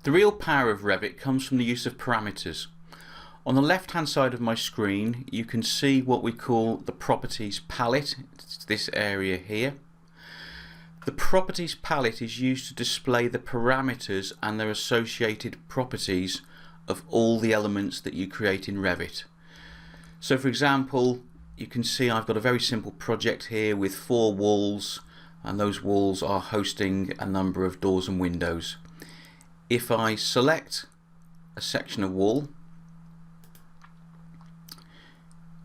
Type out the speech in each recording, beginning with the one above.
The real power of Revit comes from the use of parameters. On the left hand side of my screen you can see what we call the properties palette. It's this area here. The properties palette is used to display the parameters and their associated properties of all the elements that you create in Revit. So for example, you can see I've got a very simple project here with 4 walls, and those walls are hosting a number of doors and windows. If I select a section of wall,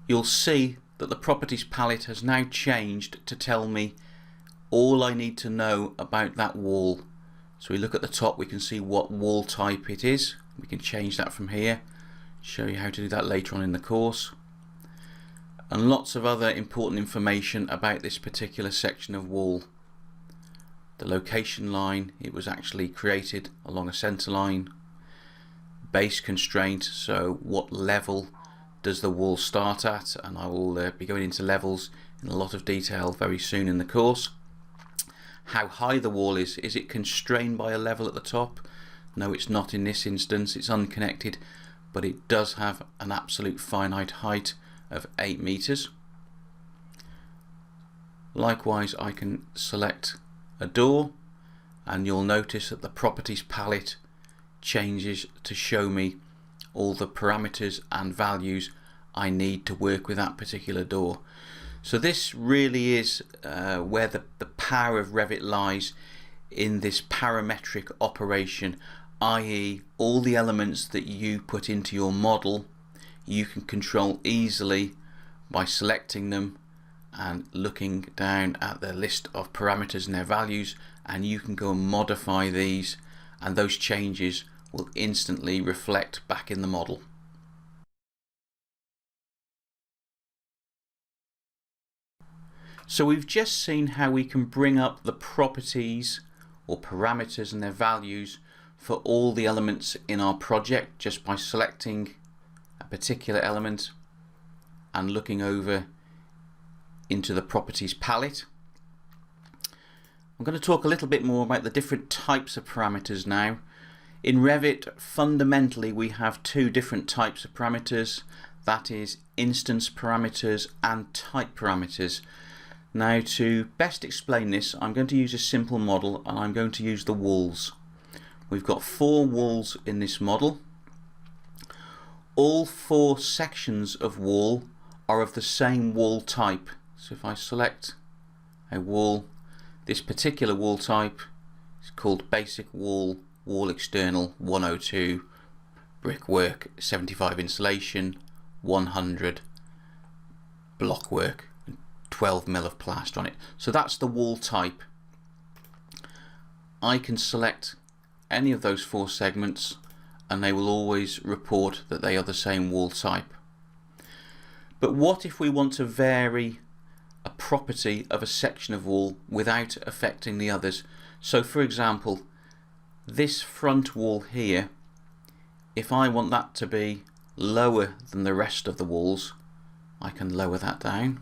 you'll see that the properties palette has now changed to tell me all I need to know about that wall. So we look at the top, we can see what wall type it is. We can change that from here, show you how to do that later on in the course, and lots of other important information about this particular section of wall. The location line, it was actually created along a center line. Base constraint, so what level does the wall start at, and I will be going into levels in a lot of detail very soon in the course. How high the wall is it constrained by a level at the top? No, it's not in this instance, it's unconnected, but it does have an absolute finite height of 8 meters. Likewise, I can select a door and you'll notice that the properties palette changes to show me all the parameters and values I need to work with that particular door. So this really is where the power of Revit lies, in this parametric operation, i.e. all the elements that you put into your model you can control easily by selecting them and looking down at the list of parameters and their values, and you can go and modify these, and those changes will instantly reflect back in the model. So we've just seen how we can bring up the properties or parameters and their values for all the elements in our project just by selecting a particular element and looking over into the properties palette. I'm going to talk a little bit more about the different types of parameters now. In Revit, fundamentally we have 2 different types of parameters, that is instance parameters and type parameters. Now, to best explain this, I'm going to use a simple model and I'm going to use the walls. We've got 4 walls in this model. All 4 sections of wall are of the same wall type. So if I select a wall, this particular wall type is called basic wall, wall external 102, brickwork 75 insulation, 100 blockwork, 12 mil of plaster on it. So that's the wall type. I can select any of those 4 segments and they will always report that they are the same wall type. But what if we want to vary a property of a section of wall without affecting the others? So for example, this front wall here, if I want that to be lower than the rest of the walls, I can lower that down.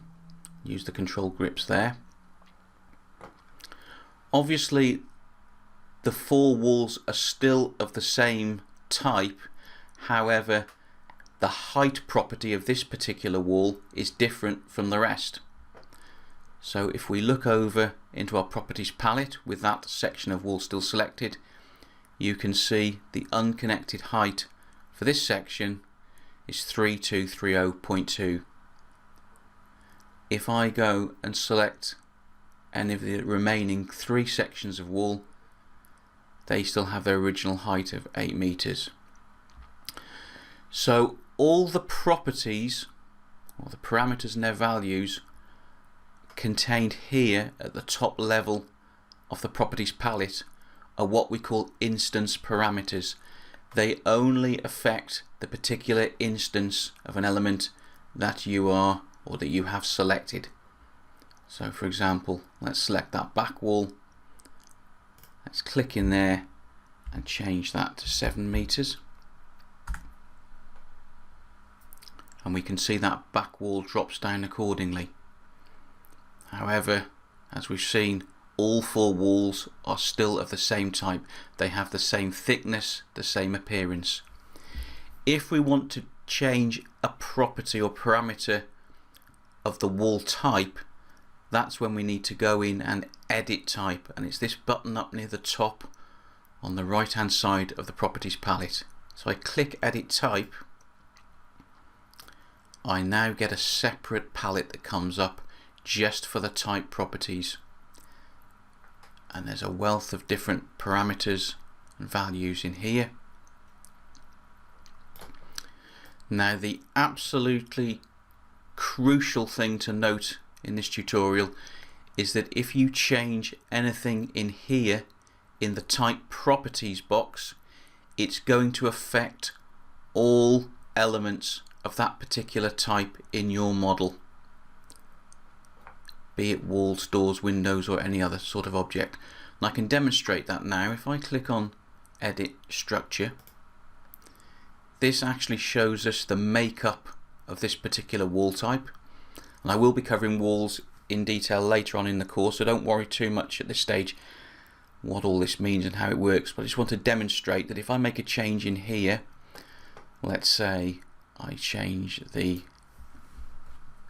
Use the control grips there. Obviously the 4 walls are still of the same type, however the height property of this particular wall is different from the rest. So if we look over into our properties palette with that section of wall still selected, you can see the unconnected height for this section is 3230.2. If I go and select any of the remaining 3 sections of wall, they still have their original height of 8 meters. So all the properties or the parameters and their values contained here at the top level of the properties palette are what we call instance parameters. They only affect the particular instance of an element that you are or that you have selected. So for example, let's select that back wall, let's click in there and change that to 7 meters, and we can see that back wall drops down accordingly. However, as we've seen, all 4 walls are still of the same type. They have the same thickness, the same appearance. If we want to change a property or parameter of the wall type, that's when we need to go in and edit type, and it's this button up near the top on the right hand side of the properties palette. So I click edit type. I now get a separate palette that comes up just for the type properties, and there's a wealth of different parameters and values in here. Now the absolutely crucial thing to note in this tutorial is that if you change anything in here in the type properties box, it's going to affect all elements of that particular type in your model, be it walls, doors, windows or any other sort of object. And I can demonstrate that now. If I click on edit structure, this actually shows us the makeup of this particular wall type, and I will be covering walls in detail later on in the course, so don't worry too much at this stage what all this means and how it works. But I just want to demonstrate that if I make a change in here, let's say I change the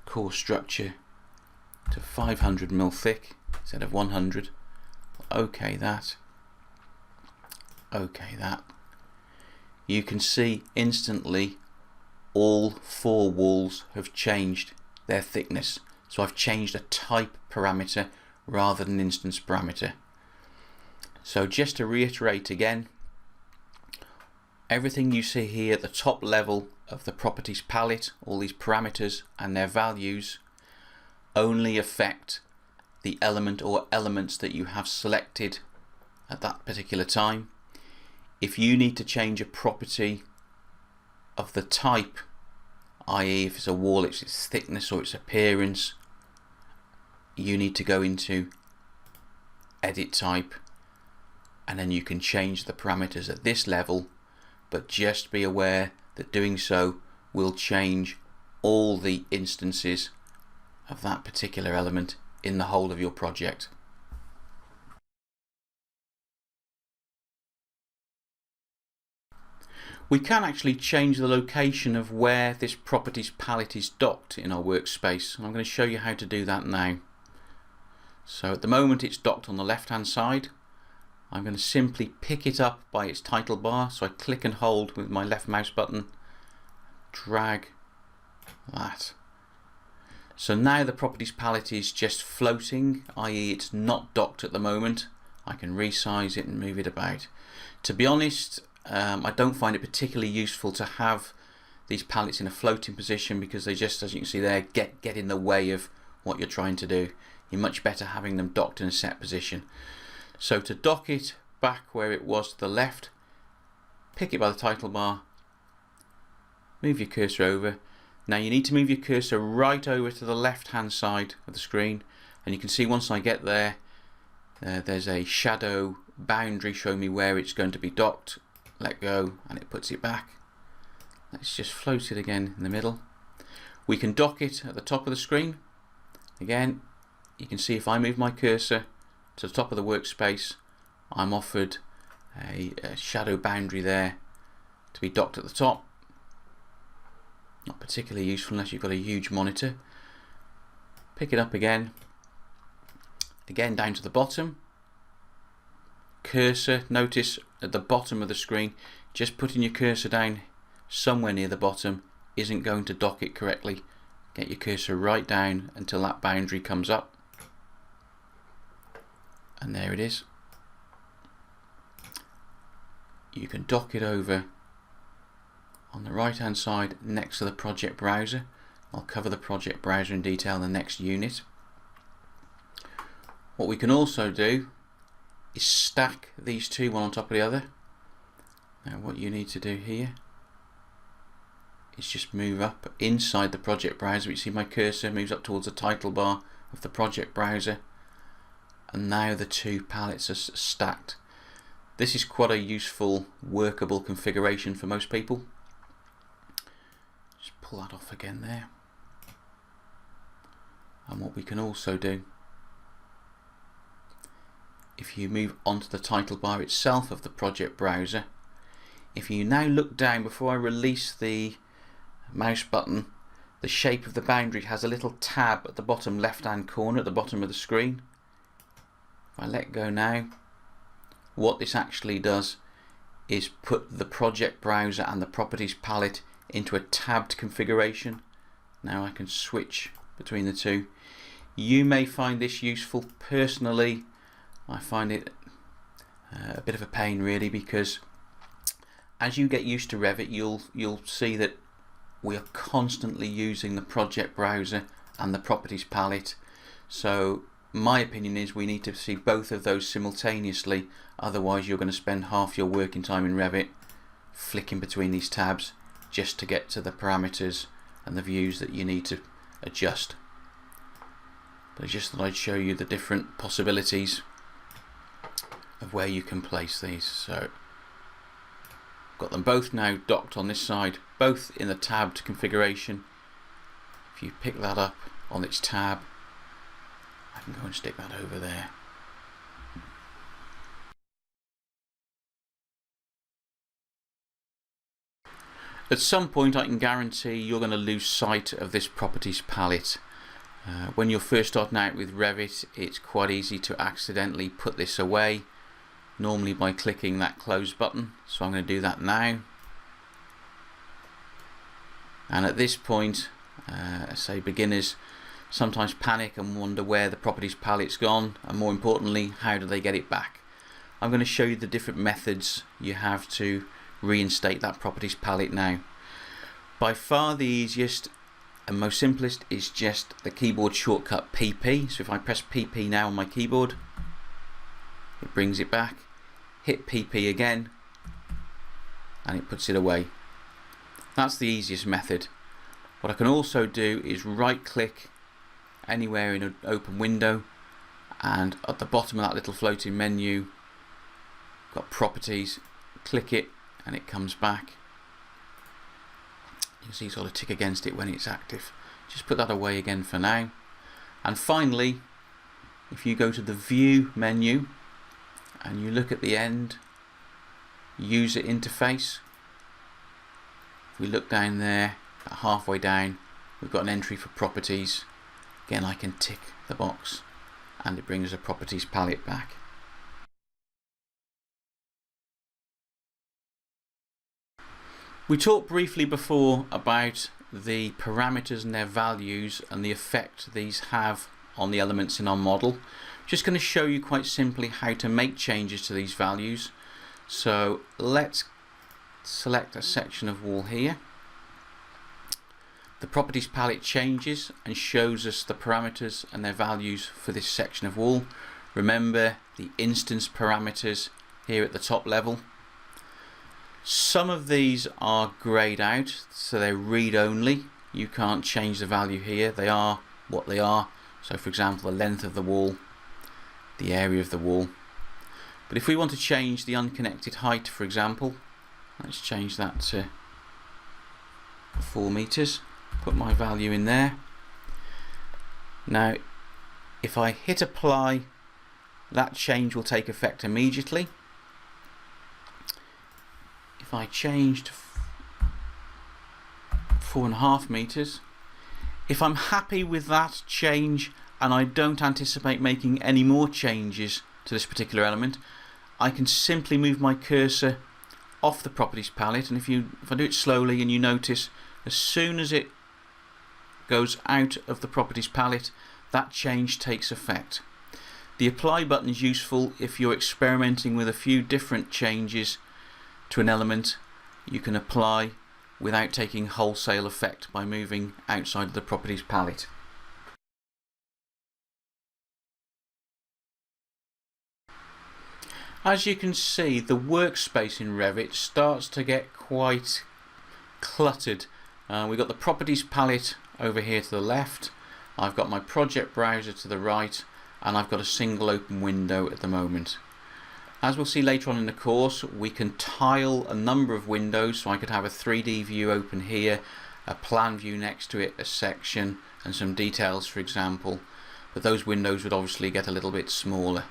core structure to 500 mil thick instead of 100, OK that, you can see instantly all 4 walls have changed their thickness. So I've changed a type parameter rather than an instance parameter. So just to reiterate again, everything you see here at the top level of the properties palette, all these parameters and their values, only affect the element or elements that you have selected at that particular time. If you need to change a property of the type, i.e. if it's a wall, it's its thickness or its appearance, you need to go into edit type, and then you can change the parameters at this level, but just be aware that doing so will change all the instances of that particular element in the whole of your project. We can actually change the location of where this properties palette is docked in our workspace, and I'm going to show you how to do that now. So at the moment it's docked on the left hand side. I'm going to simply pick it up by its title bar, so I click and hold with my left mouse button, drag that. So now the properties palette is just floating, i.e. it's not docked at the moment. I can resize it and move it about. To be honest, I don't find it particularly useful to have these palettes in a floating position, because they just, as you can see there, get in the way of what you're trying to do. You're much better having them docked in a set position. So to dock it back where it was to the left, pick it by the title bar, move your cursor over. Now you need to move your cursor right over to the left hand side of the screen, and you can see once I get there, there's a shadow boundary showing me where it's going to be docked. Let go and it puts it back. Let's just float it again in the middle. We can dock it at the top of the screen. Again, you can see if I move my cursor to the top of the workspace, I'm offered a shadow boundary there to be docked at the top. Not particularly useful unless you've got a huge monitor. Pick it up again down to the bottom. Cursor, notice at the bottom of the screen, just putting your cursor down somewhere near the bottom isn't going to dock it correctly. Get your cursor right down until that boundary comes up, and there it is. You can dock it over on the right hand side next to the project browser. I'll cover the project browser in detail in the next unit. What we can also do is stack these two one on top of the other. Now what you need to do here is just move up inside the project browser. You see my cursor moves up towards the title bar of the project browser, and now the two palettes are stacked. This is quite a useful workable configuration for most people. Just pull that off again there. And what we can also do if you move onto the title bar itself of the project browser, if you now look down before I release the mouse button, the shape of the boundary has a little tab at the bottom left hand corner at the bottom of the screen. If I let go now, what this actually does is put the project browser and the properties palette into a tabbed configuration. Now I can switch between the two. You may find this useful. Personally, I find it a bit of a pain really, because as you get used to Revit, you'll see that we are constantly using the project browser and the properties palette. So my opinion is we need to see both of those simultaneously, otherwise you're going to spend half your working time in Revit flicking between these tabs just to get to the parameters and the views that you need to adjust. But I just thought I'd show you the different possibilities of where you can place these. So got them both now docked on this side, both in the tabbed configuration. If you pick that up on its tab, I can go and stick that over there. At some point I can guarantee you're going to lose sight of this properties palette. When you're first starting out with Revit, it's quite easy to accidentally put this away, normally by clicking that close button. So I'm going to do that now. And at this point, say beginners sometimes panic and wonder where the properties palette's gone, and more importantly, how do they get it back. I'm going to show you the different methods you have to reinstate that properties palette now. By far the easiest and most simplest is just the keyboard shortcut PP. So if I press PP now on my keyboard, it brings it back. Hit PP again and it puts it away. That's the easiest method. What I can also do is right click anywhere in an open window, and at the bottom of that little floating menu got properties, click it and it comes back. You see sort of tick against it when it's active. Just put that away again for now. And finally, if you go to the view menu and you look at the end user interface, if we look down there, halfway down, we've got an entry for properties. Again, I can tick the box and it brings the properties palette back. We talked briefly before about the parameters and their values and the effect these have on the elements in our model. Just going to show you quite simply how to make changes to these values. So let's select a section of wall here. The properties palette changes and shows us the parameters and their values for this section of wall. Remember the instance parameters here at the top level. Some of these are grayed out, so they're read only. You can't change the value here. They are what they are. So for example, the length of the wall, the area of the wall. But if we want to change the unconnected height, for example, let's change that to 4 meters. Put my value in there. Now if I hit apply, that change will take effect immediately. If I changed 4.5 meters, if I'm happy with that change and I don't anticipate making any more changes to this particular element, I can simply move my cursor off the properties palette, and if I do it slowly, and you notice as soon as it goes out of the properties palette, that change takes effect. The apply button is useful if you're experimenting with a few different changes to an element. You can apply without taking wholesale effect by moving outside of the properties palette. As you can see, the workspace in Revit starts to get quite cluttered. We've got the properties palette over here to the left, I've got my project browser to the right, and I've got a single open window at the moment. As we'll see later on in the course, we can tile a number of windows, so I could have a 3D view open here, a plan view next to it, a section and some details for example, but those windows would obviously get a little bit smaller.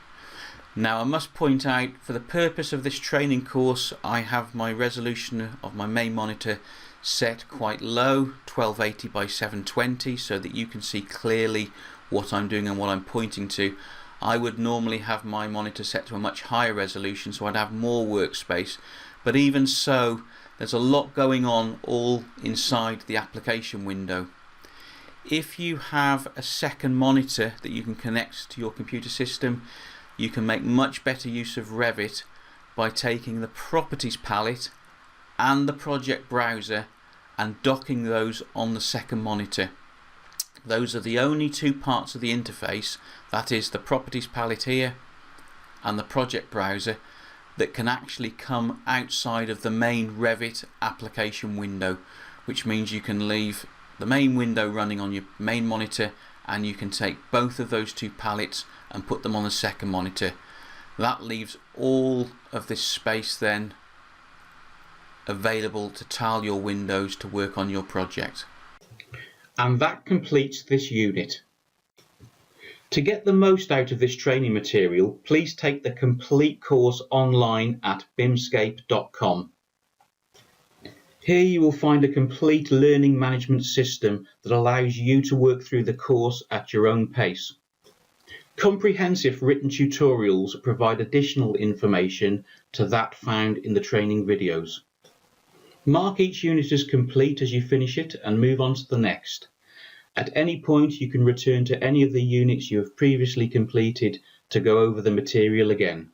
Now I must point out, for the purpose of this training course, I have my resolution of my main monitor set quite low, 1280 by 720, so that you can see clearly what I'm doing and what I'm pointing to. I would normally have my monitor set to a much higher resolution, so I'd have more workspace, but even so there's a lot going on all inside the application window. If you have a second monitor that you can connect to your computer system, you can make much better use of Revit by taking the properties palette and the project browser and docking those on the second monitor. Those are the only two parts of the interface, that is the properties palette here and the project browser, that can actually come outside of the main Revit application window, which means you can leave the main window running on your main monitor and you can take both of those two palettes and put them on the second monitor. That leaves all of this space then available to tile your windows to work on your project. And that completes this unit. To get the most out of this training material, please take the complete course online at bimscape.com. Here you will find a complete learning management system that allows you to work through the course at your own pace. Comprehensive written tutorials provide additional information to that found in the training videos. Mark each unit as complete as you finish it and move on to the next. At any point you can return to any of the units you have previously completed to go over the material again.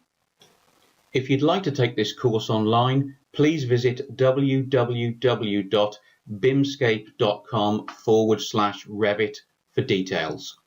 If you'd like to take this course online, please visit www.bimscape.com/Revit for details.